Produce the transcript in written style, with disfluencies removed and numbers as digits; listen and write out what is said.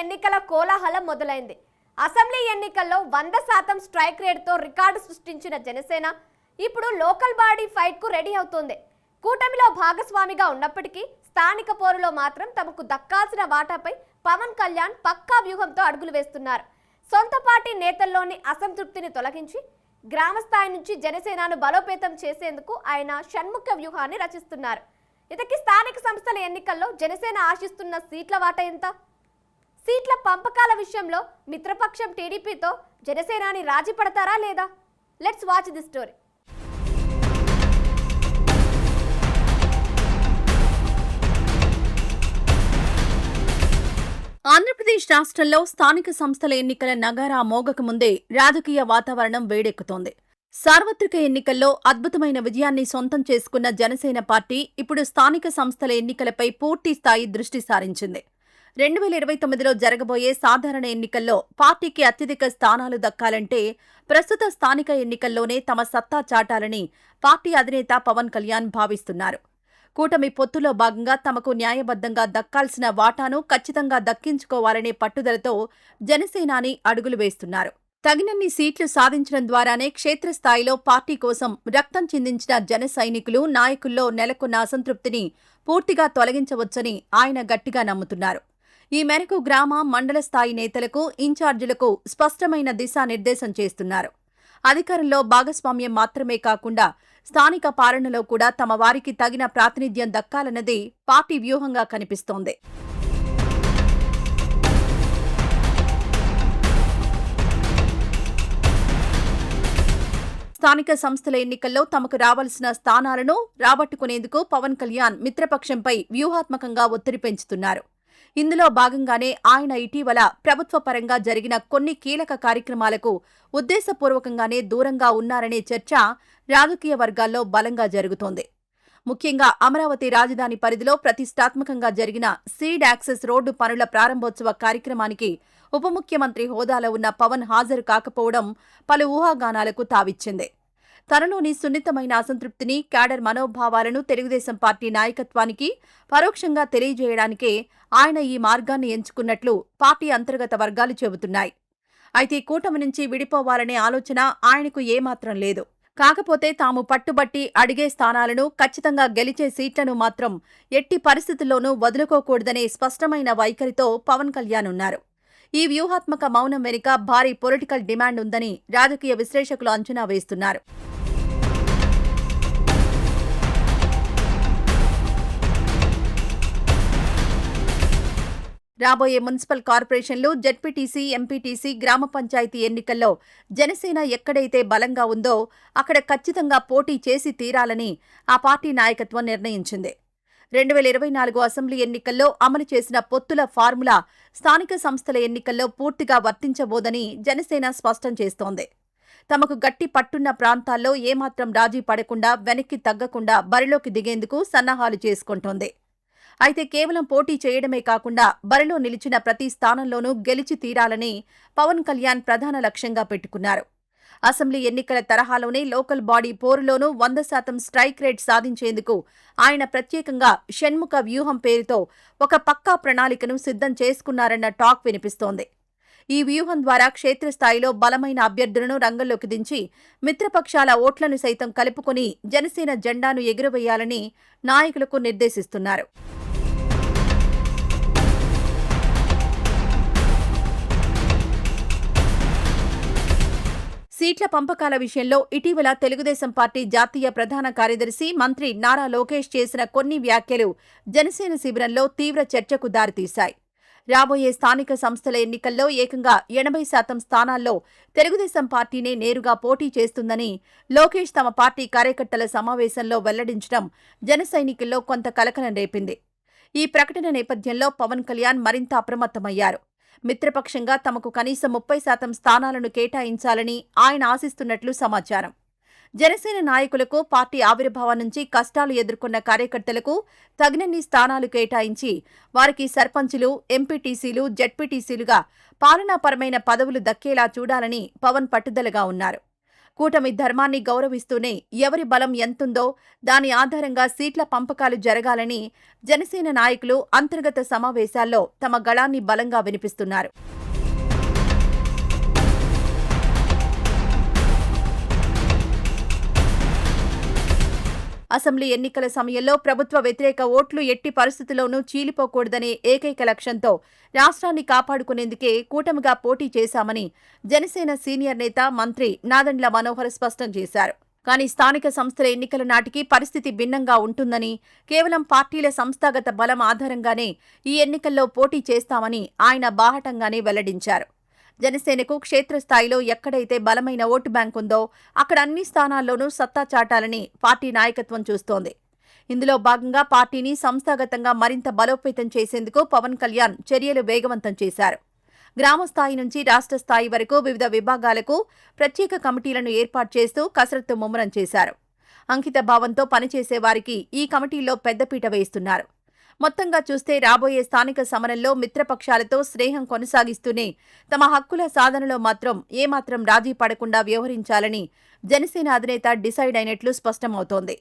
ఎన్నికల కోలాహలం మొదలైంది. అసెంబ్లీ ఎన్నికల్లో 100% స్ట్రైక్ రేట్తో రికార్డు సృష్టించిన జనసేన ఇప్పుడు లోకల్ బాడీ ఫైట్కు రెడీ అవుతోంది. కూటమిలో భాగస్వామిగా ఉన్నప్పటికీ స్థానిక పోరులో మాత్రం తమకు దక్కాల్సిన వాటాపై పవన్ కళ్యాణ్ పక్కా వ్యూహంతో అడుగులు వేస్తున్నారు. సొంత పార్టీ నేతల్లోని అసంతృప్తిని తొలగించి గ్రామస్థాయి నుంచి జనసేనను బలోపేతం చేసేందుకు ఆయన షణ్ముఖ వ్యూహాన్ని రచిస్తున్నారు. ఇతకి స్థానిక సంస్థల ఎన్నికల్లో జనసేన ఆశిస్తున్న సీట్ల వాటా ఎంత? సీట్ల పంపకాల విషయంలో మిత్రపక్షం టీడీపీతో జనసేనాని రాజీ పడతారా లేదా? Let's watch the story. Andhra Pradesh రాష్ట్రంలో స్థానిక సంస్థల ఎన్నికల నగారా మోగక ముందే రాజకీయ వాతావరణం వేడెక్కుతోంది. సార్వత్రిక ఎన్నికల్లో అద్భుతమైన విజయాన్ని సొంతం చేసుకున్న జనసేన పార్టీ ఇప్పుడు స్థానిక సంస్థల ఎన్నికలపై పూర్తి స్థాయి దృష్టి సారించింది. 2029లో జరగబోయే సాధారణ ఎన్నికల్లో పార్టీకి అత్యధిక స్థానాలు దక్కాలంటే ప్రస్తుత స్థానిక ఎన్నికల్లోనే తమ సత్తా చాటాలని పార్టీ అధినేత పవన్ కళ్యాణ్ భావిస్తున్నారు. కూటమి పొత్తులో భాగంగా తమకు న్యాయబద్ధంగా దక్కాల్సిన వాటాను ఖచ్చితంగా దక్కించుకోవాలనే పట్టుదలతో జనసేనాని అడుగులు వేస్తున్నారు. తగినన్ని సీట్లు సాధించడం ద్వారానే క్షేత్రస్థాయిలో పార్టీ కోసం రక్తం చిందించిన జన సైనికులు, నాయకుల్లో నెలకొన్న అసంతృప్తిని పూర్తిగా తొలగించవచ్చని ఆయన గట్టిగా నమ్ముతున్నారు. ఈ మేరకు గ్రామ, మండల స్థాయి నేతలకు, ఇన్ఛార్జీలకు స్పష్టమైన దిశానిర్దేశం చేస్తున్నారు. అధికారంలో భాగస్వామ్యం మాత్రమే కాకుండా స్థానిక పాలనలో కూడా తమ వారికి తగిన ప్రాతినిధ్యం దక్కాలన్నది పార్టీ వ్యూహంగా కనిపిస్తోంది. స్థానిక సంస్థల ఎన్నికల్లో తమకు రావాల్సిన స్థానాలను రాబట్టుకునేందుకు పవన్ కళ్యాణ్ మిత్రపక్షంపై వ్యూహాత్మకంగా ఒత్తిడి పెంచుతున్నారు. ఇందులో భాగంగానే ఆయన ఇటీవల ప్రభుత్వ పరంగా జరిగిన కొన్ని కీలక కార్యక్రమాలకు ఉద్దేశపూర్వకంగానే దూరంగా ఉన్నారనే చర్చ రాజకీయ వర్గాల్లో బలంగా జరుగుతోంది. ముఖ్యంగా అమరావతి రాజధాని పరిధిలో ప్రతిష్టాత్మకంగా జరిగిన సీడ్ యాక్సెస్ రోడ్డు పనుల ప్రారంభోత్సవ కార్యక్రమానికి ఉప ముఖ్యమంత్రి హోదాలో ఉన్న పవన్ హాజరు కాకపోవడం పలు ఊహాగానాలకు తావిచ్చింది. తనలోని సున్నితమైన అసంతృప్తిని, క్యాడర్ మనోభావాలను తెలుగుదేశం పార్టీ నాయకత్వానికి పరోక్షంగా తెలియజేయడానికే ఆయన ఈ మార్గాన్ని ఎంచుకున్నట్లు పార్టీ అంతర్గత వర్గాలు చెబుతున్నాయి. అయితే కూటమి నుంచి విడిపోవాలనే ఆలోచన ఆయనకు ఏమాత్రం లేదు. కాకపోతే తాము పట్టుబట్టి అడిగే స్థానాలను, ఖచ్చితంగా గెలిచే సీట్లను మాత్రం ఎట్టి పరిస్థితుల్లోనూ వదులుకోకూడదనే స్పష్టమైన వైఖరితో పవన్ కళ్యాణ్ ఉన్నారు. ఈ వ్యూహాత్మక మౌనం వెనుక భారీ పొలిటికల్ డిమాండ్ ఉందని రాజకీయ విశ్లేషకులు అంచనా వేస్తున్నారు. రాబోయే మున్సిపల్ కార్పొరేషన్లు, జెడ్పీటీసీ, ఎంపీటీసీ, గ్రామ పంచాయతీ ఎన్నికల్లో జనసేన ఎక్కడైతే బలంగా ఉందో అక్కడ ఖచ్చితంగా పోటీ చేసి తీరాలని ఆ పార్టీ నాయకత్వం నిర్ణయించింది. 2024 అసెంబ్లీ ఎన్నికల్లో అమలు చేసిన పొత్తుల ఫార్ములా స్థానిక సంస్థల ఎన్నికల్లో పూర్తిగా వర్తించబోదని జనసేన స్పష్టం చేస్తోంది. తమకు గట్టి పట్టున్న ప్రాంతాల్లో ఏమాత్రం రాజీ పడకుండా, వెనక్కి తగ్గకుండా బరిలోకి దిగేందుకు సన్నాహాలు చేసుకుంటోంది. అయితే కేవలం పోటీ చేయడమే కాకుండా బరిలో నిలిచిన ప్రతి స్థానంలోనూ గెలిచి తీరాలని పవన్ కళ్యాణ్ ప్రధాన లక్ష్యంగా పెట్టుకున్నారు. అసెంబ్లీ ఎన్నికల తరహాలోనే లోకల్ బాడీ పోరులోనూ 100% స్ట్రైక్ రేట్ సాధించేందుకు ఆయన ప్రత్యేకంగా షణ్ముఖ వ్యూహం పేరుతో ఒక పక్కా ప్రణాళికను సిద్ధం చేసుకున్నారన్న టాక్ వినిపిస్తోంది. ఈ వ్యూహం ద్వారా క్షేత్రస్థాయిలో బలమైన అభ్యర్థులను రంగంలోకి దించి మిత్రపక్షాల ఓట్లను సైతం కలుపుకొని జనసేన జెండాను ఎగురవేయాలని నాయకులకు నిర్దేశిస్తున్నారు. సీట్ల పంపకాల విషయంలో ఇటీవల తెలుగుదేశం పార్టీ జాతీయ ప్రధాన కార్యదర్శి, మంత్రి నారా లోకేష్ చేసిన కొన్ని వ్యాఖ్యలు జనసేన శిబిరంలో తీవ్ర చర్చకు దారితీశాయి. రాబోయే స్థానిక సంస్థల ఎన్నికల్లో ఏకంగా 80% స్థానాల్లో తెలుగుదేశం పార్టీనే నేరుగా పోటీ చేస్తుందని లోకేష్ తమ పార్టీ కార్యకర్తల సమావేశంలో వెల్లడించడం జన సైనికుల్లో కొంత కలకలం రేపింది. ఈ ప్రకటన నేపథ్యంలో పవన్ కళ్యాణ్ మరింత అప్రమత్తమయ్యారు. మిత్రపక్షంగా తమకు కనీసం 30% స్థానాలను కేటాయించాలని ఆయన ఆశిస్తున్నట్లు సమాచారం. జనసేన నాయకులకు, పార్టీ ఆవిర్భావం నుంచి కష్టాలు ఎదుర్కొన్న కార్యకర్తలకు తగినన్ని స్థానాలు కేటాయించి వారికి సర్పంచులు, ఎంపీటీసీలు, జెడ్పీటీసీలుగా పాలనాపరమైన పదవులు దక్కేలా చూడాలని పవన్ పట్టుదలగా ఉన్నారు. కూటమి ధర్మాన్ని గౌరవిస్తూనే ఎవరి బలం ఎంతుందో దాని ఆధారంగా సీట్ల పంపకాలు జరగాలని జనసేన నాయకులు అంతర్గత సమావేశాల్లో తమ గళాన్ని బలంగా వినిపిస్తున్నారు. అసెంబ్లీ ఎన్నికల సమయంలో ప్రభుత్వ వ్యతిరేక ఓట్లు ఎట్టి పరిస్థితుల్లోనూ చీలిపోకూడదనే ఏకైక లక్ష్యంతో రాష్ట్రాన్ని కాపాడుకునేందుకే కూటమిగా పోటీ చేశామని జనసేన సీనియర్ నేత మంత్రి నాదెండ్ల మనోహర్ స్పష్టం చేశారు. కానీ స్థానిక సంస్థల ఎన్నికల నాటికి పరిస్థితి భిన్నంగా ఉంటుందని, కేవలం పార్టీల సంస్థాగత బలం ఆధారంగానే ఈ ఎన్నికల్లో పోటీ చేస్తామని ఆయన బాహటంగానే వెల్లడించారు. జనసేనకు క్షేత్రస్థాయిలో ఎక్కడైతే బలమైన ఓటు బ్యాంక్ ఉందో అక్కడ అన్ని స్థానాల్లోనూ సత్తా చాటాలని పార్టీ నాయకత్వం చూస్తోంది. ఇందులో భాగంగా పార్టీని సంస్థాగతంగా మరింత బలోపేతం చేసేందుకు పవన్ కళ్యాణ్ చర్యలు వేగవంతం చేశారు. గ్రామ స్థాయి నుంచి రాష్ట్ర స్థాయి వరకు వివిధ విభాగాలకు ప్రత్యేక కమిటీలను ఏర్పాటు చేస్తూ కసరత్తు ముమ్మరం చేశారు. అంకిత భావంతో పనిచేసే వారికి ఈ కమిటీల్లో పెద్దపీట వేస్తున్నారు. మొత్తంగా చూస్తే రాబోయే స్థానిక సమరంలో మిత్రపక్షాలతో స్నేహం కొనసాగిస్తూనే తమ హక్కుల సాధనలో మాత్రం ఏమాత్రం రాజీ పడకుండా వ్యవహరించాలని జనసేన అధినేత డిసైడ్ అయినట్లు స్పష్టమవుతోంది.